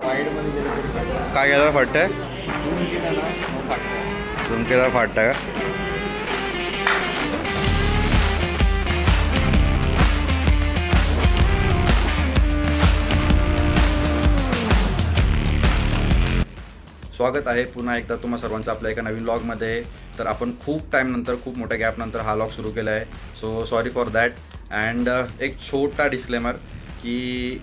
काय केलं फाटतंय? झूम केलं फाटतं का? स्वागत आहे पुन्हा एकदा तुम्हा सर्वांचं आपल्या एका नवीन व्लॉगमध्ये. तर आपण खूप टाईमनंतर, खूप मोठ्या गॅपनंतर हा व्लॉग सुरू केला आहे. So sorry for that. And एक छोटा डिस्क्लेमर की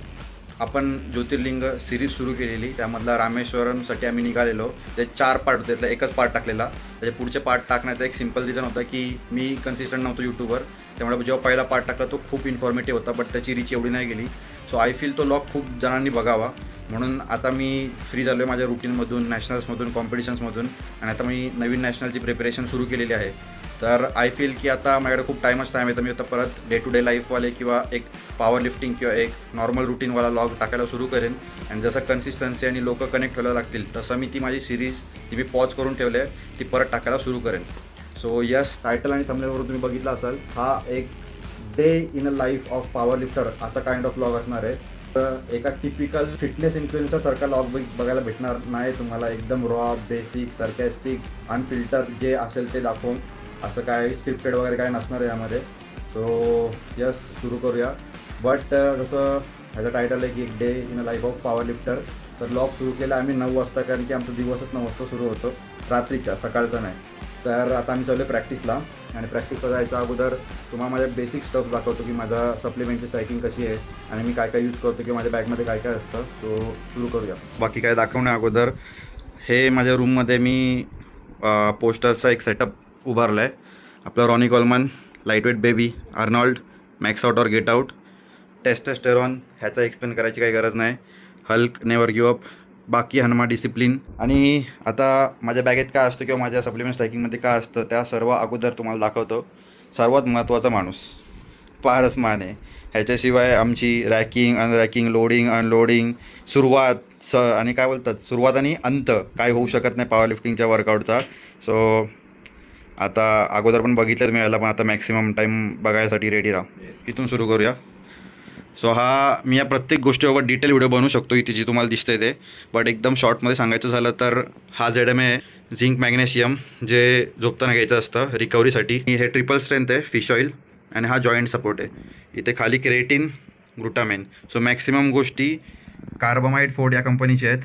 आपण ज्योतिर्लिंग सिरीज सुरू केलेली, त्यामधला रामेश्वरमसाठी आम्ही निघालेलो. ते 4 पार्ट होते, त्यातला एकच पार्ट टाकलेला. त्याचे पुढचे पार्ट टाकण्याचा एक सिम्पल रिझन होता की मी कन्सिस्टंट नव्हतो यूट्यूबवर. त्यामुळे जेव्हा पहिला पार्ट टाकला तो खूप इन्फॉर्मेटिव्ह होता, बट त्याची रीच एवढी नाही गेली. सो आय फील तो व्लॉग खूप जणांनी बघावा, म्हणून आता मी फ्री झालो आहे माझ्या रुटीनमधून, नॅशनल्समधून, कॉम्पिटिशन्समधून. आणि आता मी नवीन नॅशनलची प्रिपरेशन सुरू केलेली आहे. तर आय फील की आता माझ्याकडे खूप टाईम आहे. तर मी आता परत डे टू डे लाईफवाले किंवा एक पॉवर लिफ्टिंग किंवा एक नॉर्मल रुटीनवाला व्लॉग टाकायला सुरू करेन. आणि जसं कन्सिस्टन्सी आणि लोक कनेक्ट व्हायला लागतील तसं मी ती माझी सिरीज जी मी पॉज करून ठेवली आहे ती परत टाकायला सुरू करेन. सो यस, टायटल आणि थंबनेलवरून तुम्ही बघितलं असाल, हा एक day in a life of power lifter असा काइंड ऑफ व्लॉग असणार आहे. तर एका टिपिकल फिटनेस इन्फ्लुएन्सर सारखा व्लॉग बघायला भेटणार नाही तुम्हाला. एकदम रॉ, बेसिक, सरकॅस्टिक, अनफिल्टर जे असेल ते दाखवून, असं काय स्क्रिप्टेड वगैरे काय नसणार आहे यामध्ये. सो यस, सुरू करूया. बट जसं ह्याचं टायटल आहे की एक day in a life of power lifter, तर व्लॉग सुरू केला आम्ही 9 वाजता, कारण की आमचा दिवसच 9 वाजता सुरू होतो, रात्रीच्या, सकाळचा नाही. तर आता आम्ही चाललो आहे प्रॅक्टिसला. आणि प्रॅक्टिसला जायच्या अगोदर तुम्हाला माझ्या बेसिक स्टफ दाखवतो की माझा सप्लिमेंटची स्ट्रायकिंग कशी आहे आणि मी काय काय यूज करतो किंवा माझ्या बॅगमध्ये काय काय असतं. सो सुरू करूया. बाकी काय दाखवण्या अगोदर, हे माझ्या रूममध्ये मी पोस्टर्सचा एक सेटअप उभारला आहे. आपला Ronnie कॉलमन, lightweight baby, Arnold, max out और गेट आउट, टेस्टोस्टेरॉन, ह्याचा एक्सप्लेन करायची काही गरज नाही, हल्क, नेवर गिव अप, बाकी हनुमा, डिसिप्लिन. आणि आता माझ्या बॅगेत काय असतं किंवा माझ्या सप्लिमेंट स्ट्रायकिंगमध्ये काय असतं त्या सर्व अगोदर तुम्हाला दाखवतो. सर्वात महत्त्वाचा माणूस पारस माने. ह्याच्याशिवाय आमची रॅकिंग, अनरॅकिंग, लोडिंग, अनलोडिंग, सुरुवात आणि काय बोलतात, सुरुवात आणि अंत काय होऊ शकत नाही पॉवर लिफ्टिंगच्या वर्कआउटचा. सो आता अगोदर पण बघितलं तुम्ही याला, पण आता मॅक्सिमम टाईम बघायसाठी रेडी राहा. इथून सुरू करूया. सो मी या प्रत्येक गोष्टीबाबत डिटेल व्हिडिओ बनवू शकतो इथे जी तुम्हाला दिसते ते, बट एकदम शॉर्टमध्ये सांगायचं झालं तर हा ZMA आहे, झिंक मॅग्नेशियम, जे झोपताना घ्यायचं असतं रिकव्हरीसाठी. हे ट्रिपल स्ट्रेंथ आहे, फिश ऑइल, आणि हा जॉईंट सपोर्ट आहे. इथे खाली क्रेटिन, ग्लुटामेन. सो मॅक्सिमम गोष्टी कार्बामाइड फोर्ड या कंपनीची आहेत.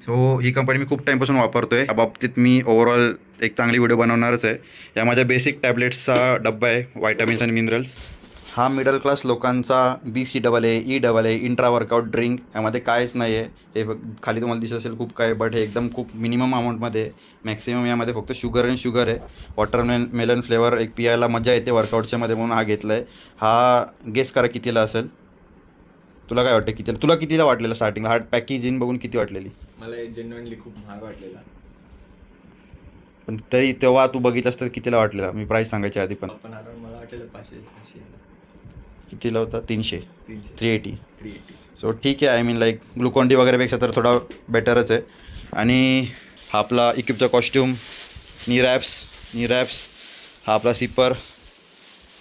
सो ही कंपनी मी खूप टाईमपासून वापरतो आहे. या बाबतीत मी ओव्हरऑल एक चांगली व्हिडिओ बनवणारच आहे. या माझ्या बेसिक टॅबलेट्सचा डब्बा आहे, व्हायटामिन्स आणि मिनरल्स. हा मिडल क्लास लोकांचा BCAA, EAA intra workout drink. यामध्ये काहीच नाही आहे. हे खाली तुम्हाला दिसत असेल खूप काय, बट हे एकदम खूप मिनिमम अमाऊंटमध्ये. मॅक्सिमम यामध्ये फक्त शुगर आणि शुगर आहे. वॉटरमेलन फ्लेवर एक पियायला मजा येते वर्कआउटच्यामध्ये, म्हणून हा घेतला आहे. हा गेस करा कितीला असेल. तुला काय वाटतं कितीला? तुला कितीला वाटलेलं स्टार्टिंगला? हा पॅकेजिंग बघून किती वाटलेली? मला जेन्युइनली खूप महाग वाटलेला, पण तरी तेव्हा तू बघितलं असतं कितीला वाटलेला? मी प्राईस सांगायच्या आधी पण मला वाटलेलं 500-600. कितीला होता? 300, 380. सो ठीक आहे. I mean like Glucon D वगैरेपेक्षा तर थोडा बेटरच आहे. आणि हा आपला इक्विपचा कॉस्ट्यूम, नी रॅप्स, हा आपला सिपर,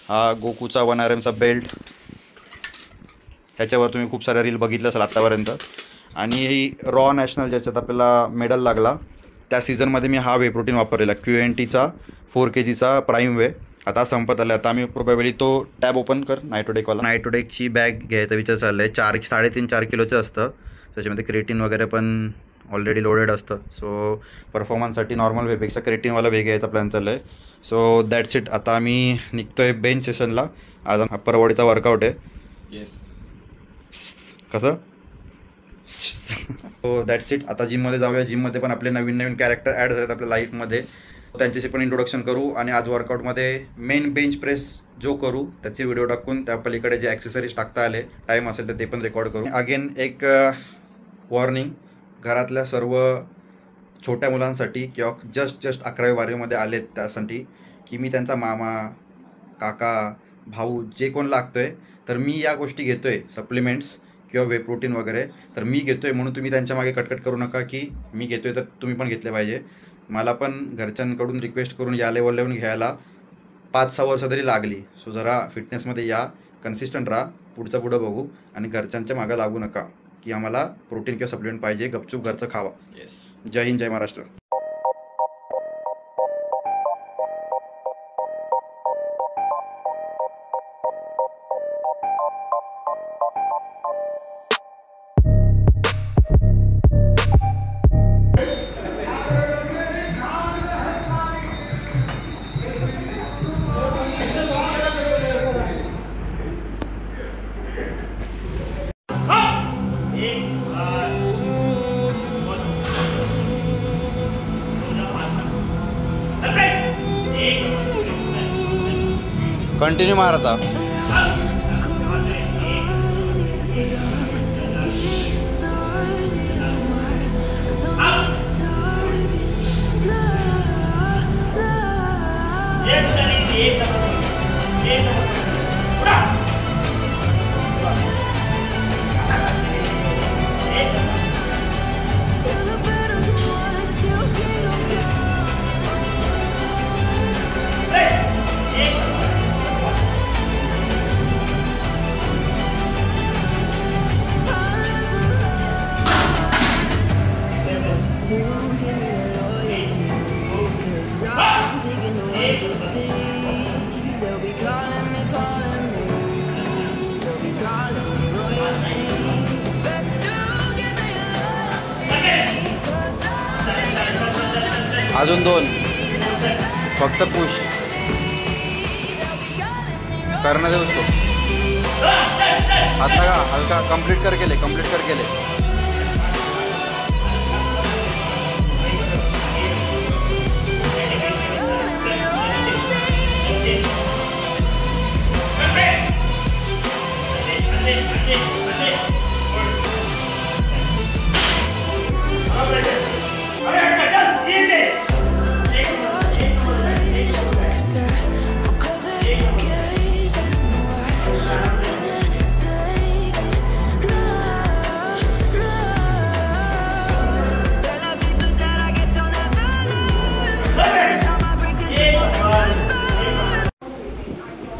हा गोकूचा 1 RM बेल्ट. ह्याच्यावर तुम्ही खूप साऱ्या रील बघितल्या असाल आत्तापर्यंत. आणि ही रॉ नॅशनल ज्याच्यात आपल्याला मेडल लागला त्या सीझनमध्ये मी हा वे प्रोटीन वापरलेला, QNTचा 4 kgचा प्राईम वे. आता संपत आला. आता आम्ही प्रोबॅबली तो टॅब ओपन कर, नायट्रोडेकवाला. नायट्रोडेकची बॅग घ्यायचा विचार चालला आहे. 3.5-4 किलोचं असतं. त्याच्यामध्ये क्रेटिन वगैरे पण ऑलरेडी लोडेड असतं. सो परफॉर्मन्ससाठी नॉर्मल वेपेक्षा क्रेटिनवाला वे घ्यायचा प्लॅन चालला आहे. So that's it. आता आम्ही निघतो आहे बेंच सेशनला. आज अप्पर बॉडीचा वर्कआउट आहे. येस. कसं? So that's it. आता जिममध्ये जाऊया. जिममध्ये पण आपले नवीन कॅरेक्टर ॲड झालेत आपल्या लाईफमध्ये, त्यांच्याशी पण इंट्रोडक्शन करू. आणि आज वर्कआउटमध्ये मेन बेंच प्रेस जो करू त्याचे व्हिडिओ टाकून त्या पलीकडे जे ॲक्सेसरीज टाकता आले, टाईम असेल तर ते पण रेकॉर्ड करू. अगेन एक वॉर्निंग घरातल्या सर्व छोट्या मुलांसाठी किंवा जस्ट 11वी-12वीमध्ये आलेत त्यासाठी, की मी त्यांचा मामा, काका, भाऊ जे कोण लागतो आहे, तर मी या गोष्टी घेतो आहे सप्लिमेंट्स किंवा वे प्रोटीन वगैरे, तर मी घेतो आहे म्हणून तुम्ही त्यांच्या मागे कटकट करू नका की मी घेतो आहे तर तुम्ही पण घेतले पाहिजे. मला पण घरच्यांकडून रिक्वेस्ट करून या लेवलला येऊन घ्यायला 5-6 वर्ष तरी लागली. सो जरा फिटनेसमध्ये या, कन्सिस्टंट राहा, पुढचं बघू आणि घरच्यांच्या मागं लागू नका की आम्हाला प्रोटीन किंवा सप्लिमेंट पाहिजे, गपचूप घरचं खावा. येस. जय हिंद, जय महाराष्ट्र. कंटिन्यू मार आता. अजून 2 फक्त पुश करना दे उसको. हाथ लगा हल्का. कंप्लीट कर गेले.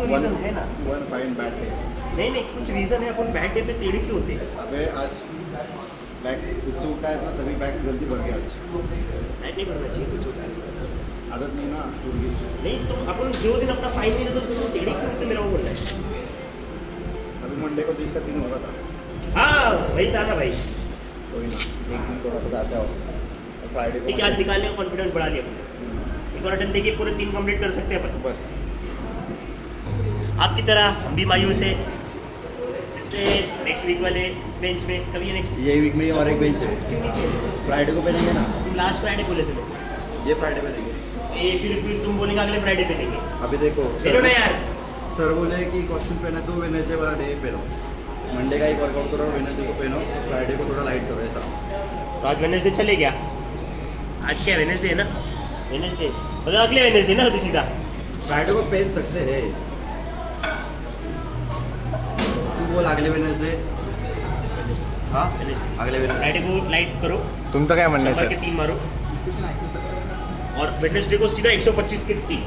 रीजन है ना. One fine bad day. नहीं कुछ रीजन है. अपन बैड डे पे टेढ़े क्यों होते हैं? अबे आज बैग उससे उठाया था तभी बैग जल्दी भर गया. आज बैड नहीं भरना चाहिए. कुछ होता है आदत नहीं ना टूट गई. नहीं तो अपन जो दिन अपना फाइन नहीं रहता तो टेढ़े क्यों होते? मेरा वो बोल रहा है. अभी मंडे को 30 का 3 होगा था. हाँ वही था ना भाई. कोई ना, एक दिन थोड़ा सा आता हो. फ्राइडे को ठीक है, आज निकालने का कॉन्फिडेंस बढ़ा लिया अपन. एक और अटेम्प्ट देखिए पूरे 3 कंप्लीट कर सकते हैं अपन. बस आपकी तरह हम भी मायूस है. नेक्स्ट वीक वाले बेंच में कभी नेक्स्ट ये वीक में और एक बेंच है. फ्राइडे को पहनेंगे ना. लास्ट फ्राइडे बोले थे. ये फ्राइडे पहनेंगे. ये फिर तुम बोलेगा अगले फ्राइडे पे लेंगे. अभी देखो चलो ना यार. सर बोले कि कॉस्ट्यूम पहना तो वेडनेसडे वाला डे पहनो. मंडे का एक वर्कआउट करो, वेडनेसडे को पहनो, फ्राइडे को थोड़ा लाइट करो. ऐसा तो आज वेडनेसडे चले गया. आज क्या वेडनेसडे है ना. वेडनेसडे मतलब अगले वेडनेसडे ना. अभी सीधा फ्राइडे को पहन सकते हैं. तू बोल अगले वेडनेसडे. हाँ अगले वेडनेसडे फ्राइडे को लाइट करो. तुमचं काय म्हणणं आहे 100 के 3 मारो. और वेडनेसडे को सीधा 125 के 3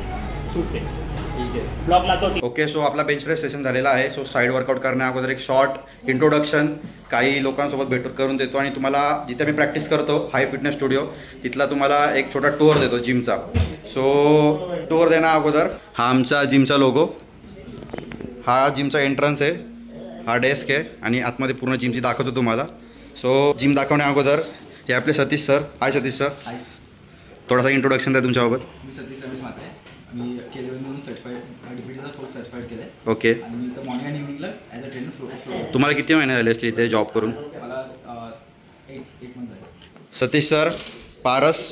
सूट पे. ठीक आहे. ब्लॉक लाता होती. ओके, सो आपला बेंच प्रेस सेशन झालेला आहे. सो साईड वर्कआउट करण्या अगोदर एक शॉर्ट इंट्रोडक्शन काही लोकांसोबत भेट करून देतो आणि तुम्हाला जिथे मी प्रॅक्टिस करतो हाय फिटनेस स्टुडिओ तिथला तुम्हाला एक छोटा टूर देतो जिमचा. सो टूर देण्या अगोदर हा आमचा जिमचा लोगो, हा जिमचा एंट्रन्स आहे, हा डेस्क आहे आणि आतमध्ये पूर्ण जिमची दाखवतो तुम्हाला. सो जिम दाखवण्या अगोदर हे आपले सतीश सर. हाय सतीश सर. हाय, थोडासा इंट्रोडक्शन द्या तुमच्याबाबत. मी सतीश रमेश म्हात्रे. मी केलेलं म्हणून सर्टिफाईड डीपीटीचा कोर्स सर्टिफाईड केलं आहे. ओके, आणि मी तर मॉर्निंग आणि इव्हनिंगला ॲज अ ट्रेनर फ्लो. तुम्हाला किती महिने झाले असले इथे जॉब करून? मला 8 मंथ झाले. सतीश सर पारस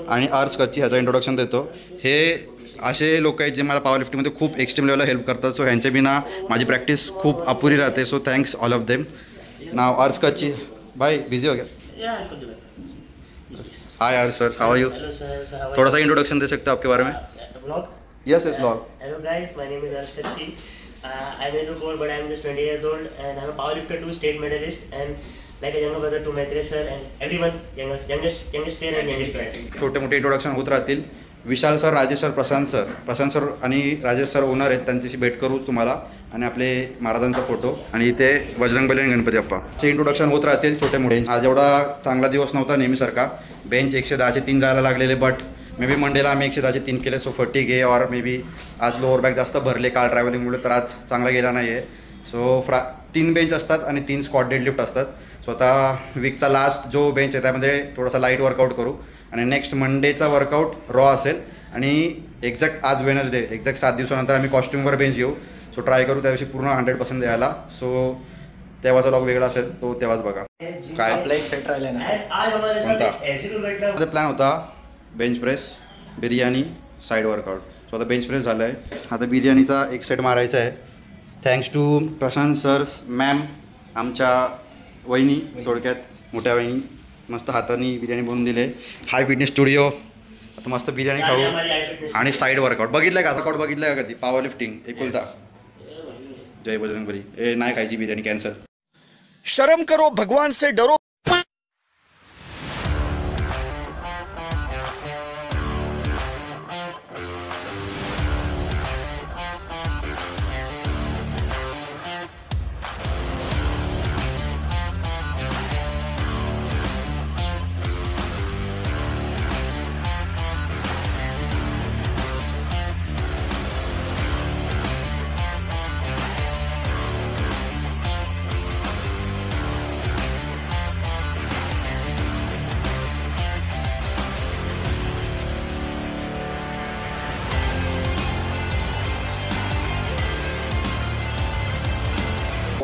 आणि आर्स कच्ची ह्याचं इंट्रोडक्शन देतो. हे असे लोक आहेत जे मला पॉवर लिफ्टिंगमध्ये खूप एक्स्ट्रीम लेवलला हेल्प करतात. सो ह्यांच्या बिना माझी प्रॅक्टिस खूप अपुरी राहते. So thanks all of them. नाव आर्स कच्ची. भाई बिझी हो गया. हाय आर्स sir, how are you? Hello sir. थोड़ा सा इंट्रोडक्शन दे सकते हो आपके बारे में? Blog. Yes yes blog. Hello guys, my name is Arsh Kachi. I'm a new but I'm just 20 years old and I'm a powerlifter too, state medalist and like a younger brother to Maitre sir and everyone, youngest player and youngest player. छोटे मोठे introduction होत राहतील. Vishal sir, Rajesh sir, Prashant sir आणि Rajesh sir owner आहेत, त्यांच्याशी भेट करूच तुम्हाला आणि आपले महाराजांचा फोटो आणि इथे बजरंगबली आणि गणपती बाप्पा चे इंट्रोडक्शन होत राहतील छोटे मोठे. आज एवढा चांगला दिवस नव्हता नेहमीसारखा. बेंच 110चे 3 जायला लागलेले, बट मे बी मंडेला आम्ही 110चे 3 केले. सो फटीग आहे और मे बी आज लोअर बॅक जास्त भरले काल ट्रॅव्हलिंगमुळे, तर आज चांगला गेला नाही आहे. सो 3 बेंच असतात आणि 3 स्क्वॉट डेडलिफ्ट असतात. सो आता वीकचा लास्ट जो बेंच आहे त्यामध्ये थोडासा लाईट वर्कआउट करू आणि नेक्स्ट मंडेचा वर्कआउट रॉ असेल आणि एक्झॅक्ट आज वेनसडे एक्झॅक्ट 7 दिवसानंतर आम्ही कॉस्ट्युमवर बेंच घेऊ. सो ट्राय करू त्या दिवशी पूर्ण 100% द्यायला. सो तेव्हाचा लॉग वेगळा असेल तो तेव्हाच बघा. काय आपला एक सेट राहिला ना, आज हमारे साथ ऐसे लोग बैठना माझा प्लॅन होता bench press, biryani, side workout. So आता बेंच प्रेस झालं आहे. आता बिर्याणीचा एक सेट मारायचा आहे. Thanks to Prashant sir ma'am, आमच्या वहिनी, थोडक्यात मोठ्या वहिनी मस्त हाताने बिर्याणी बनवून दिले. हाय फिटनेस स्टुडिओ. आता मस्त बिर्याणी खाऊ आणि साईड वर्कआउट. बघितलं का वर्कआउट? बघितलं का कधी? पॉवर लिफ्टिंग एकुलता. जय बजरंगबली. ए नाही खायची बिर्याणी, कॅन्सल. शर्म करो, भगवान से डरो.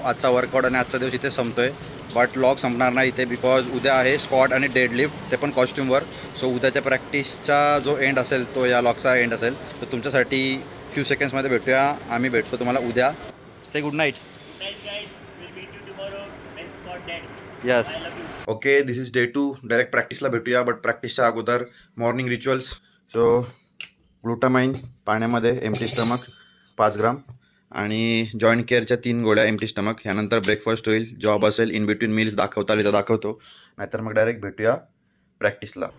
आजचा वर्कआउट आणि आजचा दिवस इथे संपतोय. बट लॉग संपणार नाही इथे, बिकॉज उद्या आहे स्क्वॉट आणि डेडलिफ्ट, ते पण कॉस्ट्युमवर. सो उद्याच्या प्रॅक्टिसचा जो एंड असेल तो या लॉगचा एंड असेल. तर तुमच्यासाठी फ्यू सेकंड्समध्ये भेटूया. आम्ही भेटतो तुम्हाला उद्या. Say good night. Yes. Okay, this is day 2. Direct प्रॅक्टिसला भेटूया. बट प्रॅक्टिसच्या अगोदर मॉर्निंग रिच्युअल्स. सो ग्लुटामाइन पाण्यामध्ये एम्प्टी स्टमक 5 ग्राम आणि जॉईंट केअरच्या 3 गोळ्या एम्प्टी स्टमक. ह्यानंतर ब्रेकफास्ट होईल. जॉब असेल, इन बिटवीन मील्स दाखवता आले तर दाखवतो, नाहीतर मग डायरेक्ट भेटूया प्रॅक्टिसला.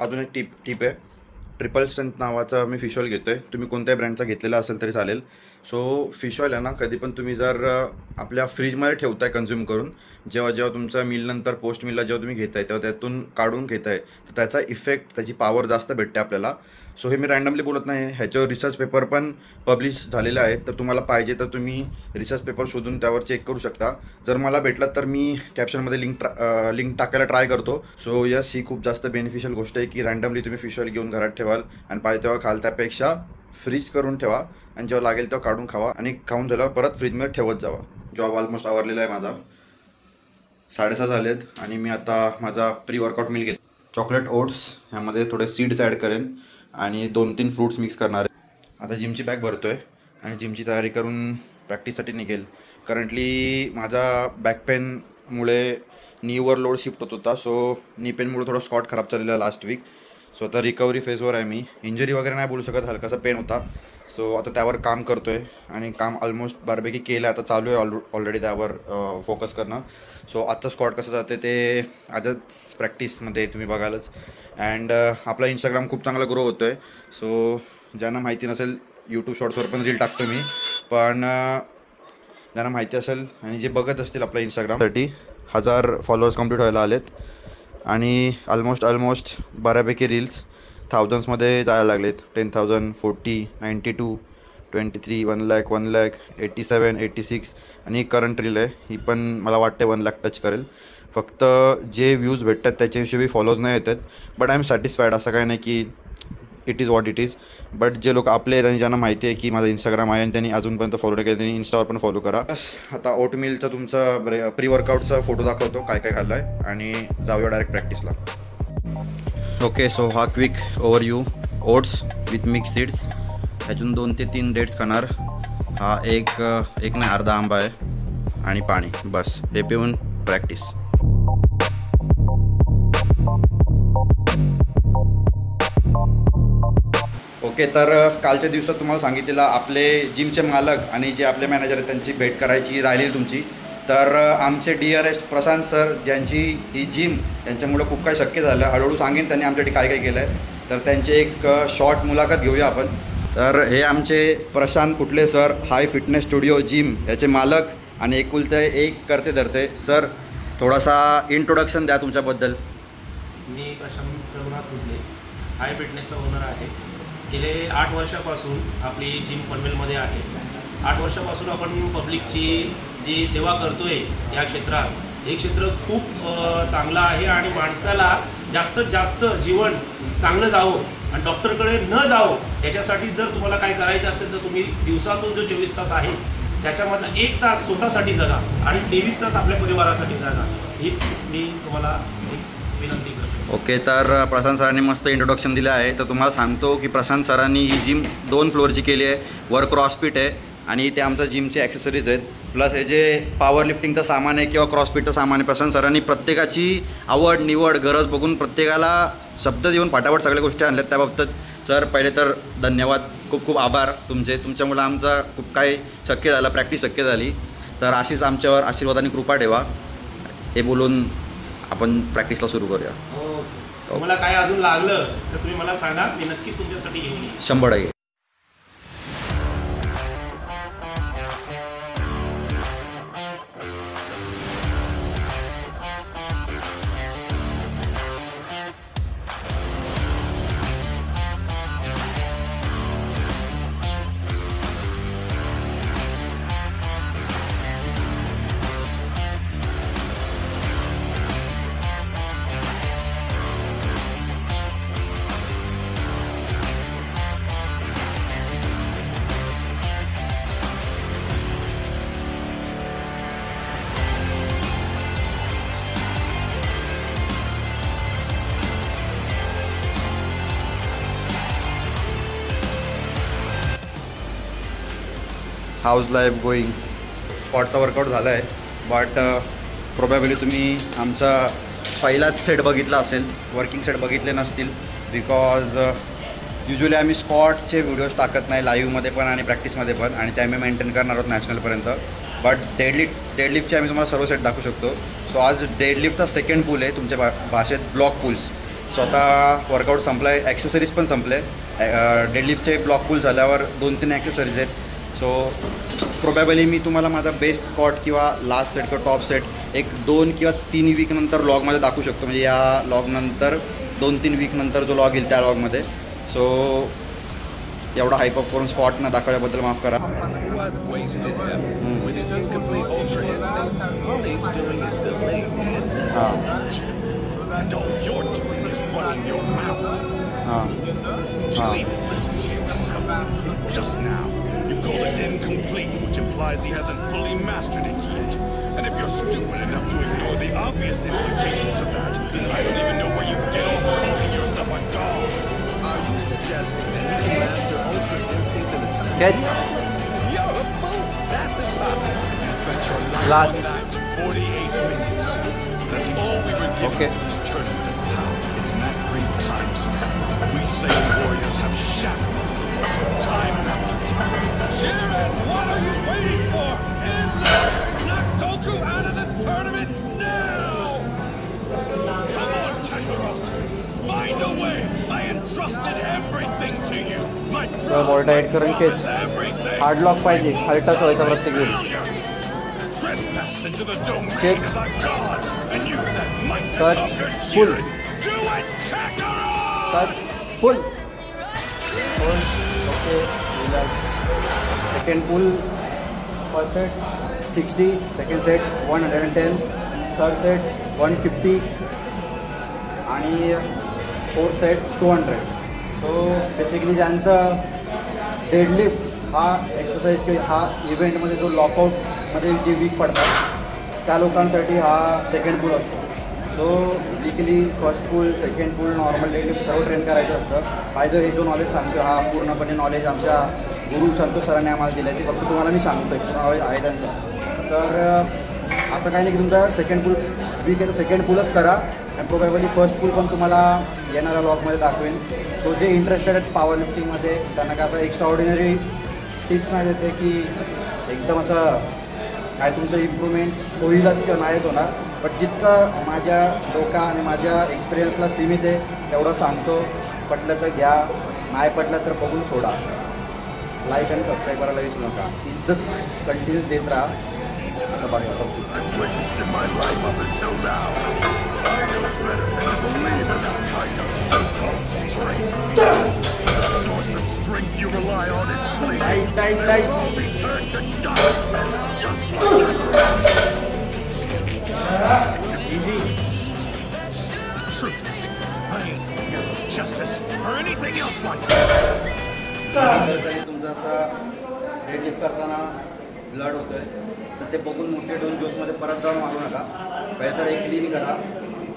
अजून एक टिप आहे. ट्रिपल स्ट्रेंथ नावाचा मी फिश ऑईल घेतो आहे. तुम्ही कोणत्याही ब्रँडचा घेतलेला असेल तरी चालेल. सो फिश ऑईल आहे ना, कधी पण तुम्ही जर आपल्या फ्रीजमध्ये ठेवताय कन्झ्युम करून, जेव्हा तुमचा मीलनंतर पोस्ट मीलला जेव्हा तुम्ही घेताय तेव्हा त्यातून काढून घेताय, तर त्याचा इफेक्ट, त्याची पॉवर जास्त भेटते आपल्याला. सो हे मी रँडमली बोलत नाही, ह्याच्यावर रिसर्च पेपर पण पब्लिश झालेले आहेत. तर तुम्हाला पाहिजे तर तुम्ही रिसर्च पेपर शोधून त्यावर चेक करू शकता. जर मला भेटलात तर मी कॅप्शनमध्ये लिंक टाकायला ट्राय करतो. सो यस, ही खूप जास्त बेनिफिशियल गोष्ट आहे की रँडमली तुम्ही फिश ऑईल घेऊन घरात ठेवाल आणि पाहिजे तेव्हा खाल. त्यापेक्षा फ्रीज करून ठेवा आणि जेव्हा लागेल तेव्हा काढून खावा आणि खाऊन झाल्यावर परत फ्रीजमध्ये ठेवत जावा. जॉब ऑलमोस्ट आवरलेला आहे माझा. 6:30 झालेत आणि मी आता माझा प्री वर्कआउट मील घेतो. चॉकलेट ओट्स, ह्यामध्ये थोडे सीड्स ॲड करेन आणि 2-3 फ्रूट्स मिक्स करणार आहे. आता जिमची बॅग भरतो आहे आणि जिमची तयारी करून प्रॅक्टिससाठी निघेल. करंटली माझा बॅक पेनमुळे नीवर लोड शिफ्ट होत होता. सो नी पेनमुळे थोडा स्कॉट खराब चाललेला लास्ट वीक. सो आता रिकव्हरी फेजवर आहे मी. इंजरी वगैरे नाही बोलू शकत, हलकासा पेन होता. सो आता त्यावर काम करतो आहे आणि काम ऑलमोस्ट बऱ्यापैकी केलं. आता चालू आहे ऑलरेडी त्यावर फोकस करणं. सो आजचं स्क्वॉट कसं जाते ते आजच प्रॅक्टिसमध्ये तुम्ही बघालच. अँड आपला इंस्टाग्राम खूप चांगला ग्रो होतो आहे. सो ज्यांना माहिती नसेल, यूट्यूब शॉर्ट्सवर पण रील टाकतो मी, पण ज्यांना माहिती असेल आणि जे बघत असतील आपल्या इंस्टाग्रामसाठी 1000 फॉलोअर्स कंप्लीट व्हायला आलेत आणि ऑलमोस्ट बऱ्यापैकी रील्स थाउजंड्समध्ये जायला लागलेत. 10,000, 40, 92, 23, 1 लाख, 87, 86 आणि करंट रील आहे ही पण मला वाटते 1 लाख टच करेल. फक्त जे व्ह्यूज भेटतात त्याच्या हिशोबी फॉलोज नाही येतात. But I am satisfied. असं काय नाही की it is what it is. But जे लोक आपले आहेत आणि ज्यांना माहिती आहे की माझं इंस्टाग्राम आहे आणि त्यांनी अजूनपर्यंत फॉलो नाही केलं, त्यांनी इंस्टावर पण फॉलो करा. बस आता ओटमीलचा तुमचा प्री वर्कआउटचा फोटो दाखवतो काय काय खाल्लं आहे आणि जाऊया डायरेक्ट प्रॅक्टिसला. ओके, सो हा quick overview. Oats with mix seeds, ह्यातून 2 ते 3 डेट्स खाणार. हा एक नाही अर्धा आंबा आहे आणि पाणी, बस हे पिऊन प्रॅक्टिस. ओके, तर कालच्या दिवसात तुम्हाला सांगितलेलं आपले जिमचे मालक आणि जे आपले मॅनेजर आहेत त्यांची भेट करायची राहिली तुमची. तर आमचे डिअरेस्ट प्रशांत सर, ज्यांची ही जिम त्यांच्यामुळं खूप काही शक्य झालं, हळूहळू सांगेन त्यांनी आमच्यासाठी काय काय केलं आहे. तर त्यांची एक शॉर्ट मुलाखत घेऊया आपण. तर हे आमचे प्रशांत कुटले सर, हाय फिटनेस स्टुडिओ जिम याचे मालक आणि एकुलते एक करते धरते. सर, थोडासा इंट्रोडक्शन द्या तुमच्याबद्दल. मी प्रशांत रघुनाथ कुटले, हाय फिटनेसचा ओनर आहे. गेले 8 वर्षापासून आपली जिम पनवेलमध्ये आहे. 8 वर्षापासून आपण पब्लिकची जी सेवा करतोय या क्षेत्रात, हे क्षेत्र खूप चांगलं आहे आणि माणसाला जास्तीत जास्त जीवन चांगलं जावं आणि डॉक्टरकडे न जावं याच्यासाठी जर तुम्हाला काय करायचं असेल तर तुम्ही दिवसातून जो 24 तास आहे त्याच्यामधला 1 तास स्वतःसाठी जगा आणि 23 तास आपल्या परिवारासाठी जगा, हीच मी तुम्हाला विनंती करतो. ओके, तर प्रशांत सरांनी मस्त इंट्रोडक्शन दिलं आहे. तर तुम्हाला सांगतो की प्रशांत सरांनी ही जिम 2 फ्लोअरची केली आहे. वर क्रॉसफिट आहे आणि ते आमच्या जिमचे ॲक्सेसरीज आहेत, प्लस हे जे पॉवर लिफ्टिंगचं सामान आहे किंवा क्रॉसफिटचं सामान आहे. प्रशांत सरांनी प्रत्येकाची आवड निवड गरज बघून प्रत्येकाला शब्द देऊन फाटाफट सगळ्या गोष्टी आणल्यात. त्याबाबतीत सर पहिले तर धन्यवाद, खूप खूप आभार तुमचे. तुमच्यामुळं आमचा खूप काही शक्य झालं, प्रॅक्टिस शक्य झाली. तर अशीच आमच्यावर आशीर्वाद आणि कृपा ठेवा. हे बोलून आपण प्रॅक्टिसला सुरू करूया. हो, मला काय अजून लागलं तर तुम्ही मला सांगा, मी नक्कीच तुमच्यासाठी घेऊन येईन. 100%. How's life going. स्पॉटचा वर्कआउट झाला आहे, बट प्रोबॅबली तुम्ही आमचा पहिलाच सेट बघितला असेल, वर्किंग सेट बघितले नसतील. बिकॉज युजली आम्ही स्पॉटचे व्हिडिओज टाकत नाही लाईव्हमध्ये पण आणि प्रॅक्टिसमध्ये पण, आणि ते आम्ही मेंटेन करणार आहोत नॅशनलपर्यंत. बट डेडलिफ्टचे आम्ही तुम्हाला सर्व सेट दाखवू शकतो. सो आज डेडलिफ्टचा सेकंड पूल आहे, तुमच्या भाषेत ब्लॉक पूल्स. स्वतः वर्कआउट संपला आहे, ॲक्सेसरीज पण संपले. डेडलिफ्टचे ब्लॉक पूल झाल्यावर 2-3 ॲक्सेसरीज आहेत. सो प्रोबॅबली मी तुम्हाला माझा बेस्ट स्पॉट किंवा लास्ट सेट किंवा टॉप सेट एक 2 किंवा 3 वीकनंतर लॉगमध्ये दाखवू शकतो. म्हणजे या लॉगनंतर 2-3 वीकनंतर जो लॉग येईल त्या लॉगमध्ये. सो एवढा हायपअप करून स्पॉट न दाखवल्याबद्दल माफ करा. You call it incomplete, which implies he hasn't fully mastered it yet. And if you're stupid enough to ignore the obvious implications of that, then I don't even know where you get off calling yourself a god. Are you suggesting that he can master Ultra Instinct in a time? Get. You're a fool! That's impossible! Bet your life Last. on that. 48 minutes. That's all we were given Okay. for this tournament of power. And in that brief time span, we Saiyan warriors have shattered so time after time. Sharon, what are you waiting for? End this! Knock Goku out of this tournament now! Come on, Kakarot! Find a way! I entrusted everything to you! My ball tight करून खेच. everything! Hard lock पाहिजे, हलटाच व्हायचा प्रत्येक वेळी. Trespass into the domain Kick. of the gods and use that might to Touch. conquer Pull. Jiren! Do it, Kakarot! Touch full. Okay, second pool. First set 60, second set 110, third set 150 आणि fourth set 200. So basically ज्यांचं deadlift हा exercise किंवा हा इव्हेंटमध्ये जो लॉकआउटमध्ये जे weak पडतात त्या लोकांसाठी हा सेकंड पूल असतो. सो वीकली फर्स्ट पूल, सेकंड पूल, नॉर्मल डेडलिफ्ट सर्व ट्रेन करायचं असतं. फायदा हे जो नॉलेज सांगतो हा पूर्णपणे नॉलेज आमच्या गुरु संतोष सरांनी आम्हाला दिलं आहे. ते फक्त तुम्हाला मी सांगतो आहे, पूर्ण नॉलेज आहे त्यांचं. तर असं काही नाही की तुमचा सेकंड पूल वीक आहे तर सेकंड पूलच करा. आणि प्रोबॅबली फर्स्ट पूल पण तुम्हाला येणाऱ्या ब्लॉगमध्ये दाखवेन. सो जे इंटरेस्टेड आहेत पॉवर लिफ्टिंगमध्ये त्यांना काय असं एक्स्ट्रा ऑर्डिनरी टिप्स नाही देते की एकदम असं काय तुमचं इम्प्रूव्हमेंट होईलच किंवा नाहीच होणार, बट जितकं माझ्या डोका आणि माझ्या एक्सपिरियन्सला सीमित आहे तेवढं सांगतो. पटलं तर घ्या, नाही पटलं तर बघून सोडा. लाईक आणि सबस्क्राईब करायला विसरू नका. इज्जत कंटिन्यू देत राहा. आता बघा I've witnessed in my life up until now. I know better than to believe in that kind of so-called strength. The source of strength you rely on is fleeting. It will all be turned to dust, just like that. Easy. The truth is, I ain't here for justice or anything else like that. तुमचं असं deadlift करताना blood होतोय तर ते बघून मोठे दोन जोशमध्ये परत जाऊन मारू नका. पहिले तर एक क्लीन करा.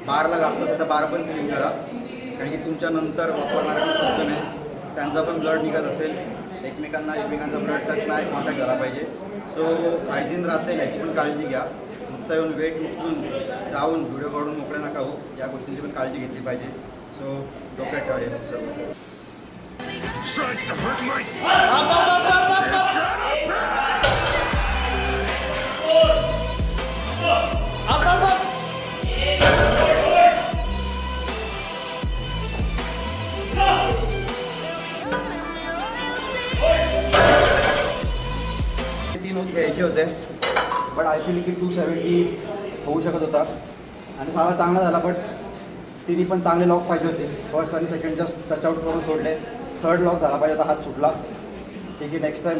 बारला घासत असेल तर बार पण क्लीन करा, कारण की तुमच्या नंतर वापरणारे तुमचं नाही त्यांचा पण ब्लड निघत असेल. एकमेकांचा ब्लड टच नाही, कॉन्टॅक्ट झाला पाहिजे. सो हायजीन राहते याची पण काळजी घ्या. नुसतं येऊन वेट उचलून जाऊन व्हिडिओ काढून मोकळे नका हो. या गोष्टींची पण काळजी घेतली पाहिजे. सो डोक्यात ठेवा हे सर्व. Tries to hurt my It's gonna pay! घ्यायचे होते, बट आय फील की 270 होऊ शकत होता आणि सारा चांगला झाला. बट तिन्ही पण चांगले लॉक पाहिजे होते. फर्स्ट आणि सेकंड जस्ट टचआउट करून सोडले. थर्ड लॉक झाला पाहिजे होता, हात सुटला. ठीक आहे, नेक्स्ट टाईम.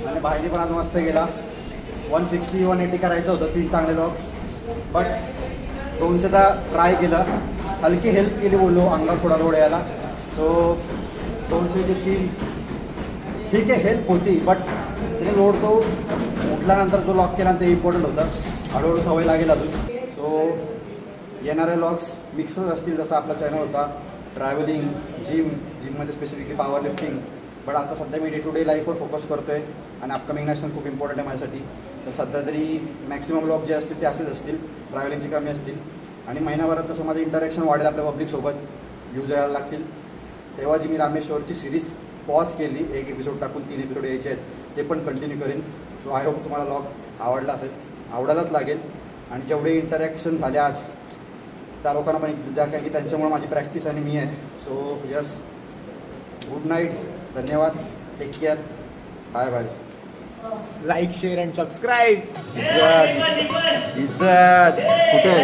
आणि बाहेरनी पण आज मस्त गेला. 160 180 करायचं होतं, 3 चांगले लॉक. बट 200चा ट्राय केलं, हलकी हेल्प केली बोललो, अंगावर थोडा लोड यायला. सो 200चे 3 ठीक आहे, हेल्प होती. बट त्याने लोड तो उठल्यानंतर जो लॉक केला ते इम्पॉर्टंट होतं. हळूहळू सवय लागेल अजून. सो येणारे लॉग्स मिक्सच असतील, जसा आपला चॅनल होता ट्रॅव्हलिंग, जिममध्ये स्पेसिफिकली पॉवर लिफ्टिंग. बट आता सध्या मी डे टू डे लाईफवर फोकस करतो आहे आणि अपकमिंग नॅशनल खूप इम्पॉर्टंट आहे माझ्यासाठी. तर सध्या तरी मॅक्सिमम लॉग जे असतील ते असेच असतील, ट्रॅव्हलिंगची कमी असतील. आणि महिनाभरात तसं माझं इंटरॅक्शन वाढेल आपल्या पब्लिकसोबत, व्ह्यूज यायला लागतील. तेव्हा जी मी रामेश्वरची सिरीज पॉज केली, एक एपिसोड टाकून 3 एपिसोड यायचे आहेत, ते पण कंटिन्यू करेन. सो आय होप तुम्हाला लॉग आवडला असेल, आवडायलाच लागेल. आणि जेवढे इंटरॅक्शन झाले आज त्या लोकांना पण इज्जत द्या, कारण की त्यांच्यामुळे माझी प्रॅक्टिस आणि मी आहे. सो यस, गुड नाईट, धन्यवाद, take care, bye bye. Like, share and subscribe. इज्जत कुठे